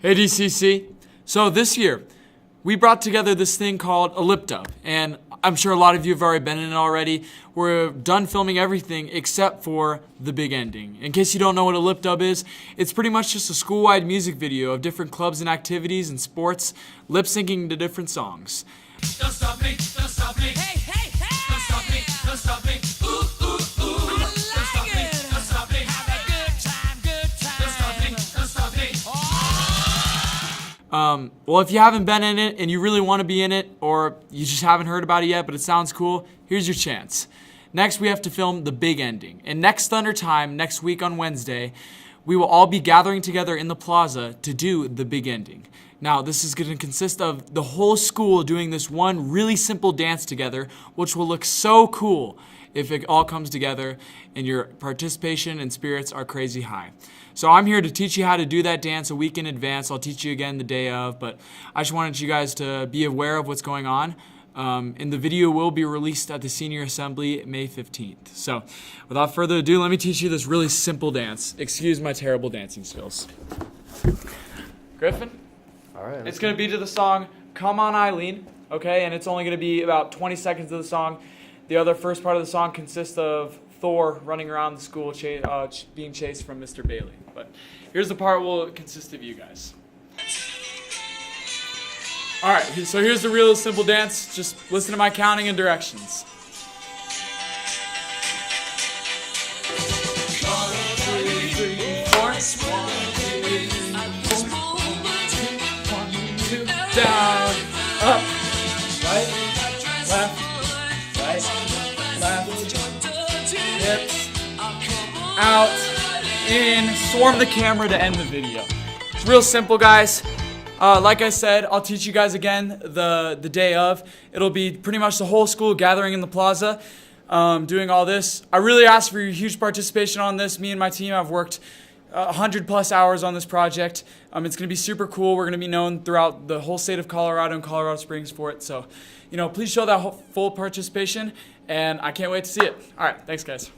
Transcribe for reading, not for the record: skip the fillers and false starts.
Hey DCC. So this year, we brought together this thing called a lip dub, and I'm sure a lot of you have already been in it already. We're done filming everything except for the big ending. In case you don't know what a lip dub is, it's pretty much just a school-wide music video of different clubs and activities and sports lip syncing to different songs. Don't stop me, don't stop me. Hey, hey, hey. Don't stop me, don't stop me. Ooh, ooh, ooh. I like don't stop me, don't stop me. Have a good time, good time. Don't stop me, don't stop me. Well, if you haven't been in it and you really want to be in it, or you just haven't heard about it yet, but it sounds cool, here's your chance. Next, we have to film the big ending. And next Thundertime, next week on Wednesday, we will all be gathering together in the plaza to do the big ending. Now, this is going to consist of the whole school doing this one really simple dance together, which will look so cool if it all comes together and your participation and spirits are crazy high. So I'm here to teach you how to do that dance a week in advance. I'll teach you again the day of, but I just wanted you guys to be aware of what's going on. And the video will be released at the Senior Assembly May 15th. So without further ado, let me teach you this really simple dance. Excuse my terrible dancing skills. Griffin? All right. It's going to be to the song Come On Eileen, okay? And it's only going to be about 20 seconds of the song. The other first part of the song consists of Thor running around the school being chased from Mr. Bailey. But here's the part will consist of you guys. All right, so here's the real simple dance. Just listen to my counting and directions. 1, 2, 3, 4. 1, 2, down, up, right, left, hips, out, in, swarm the camera to end the video. It's real simple, guys. Like I said, I'll teach you guys again the day of. It'll be pretty much the whole school gathering in the plaza, doing all this. I really ask for your huge participation on this. Me and my team have worked 100+ hours on this project. It's going to be super cool. We're going to be known throughout the whole state of Colorado and Colorado Springs for it. So, please show that full participation, and I can't wait to see it. All right, thanks, guys.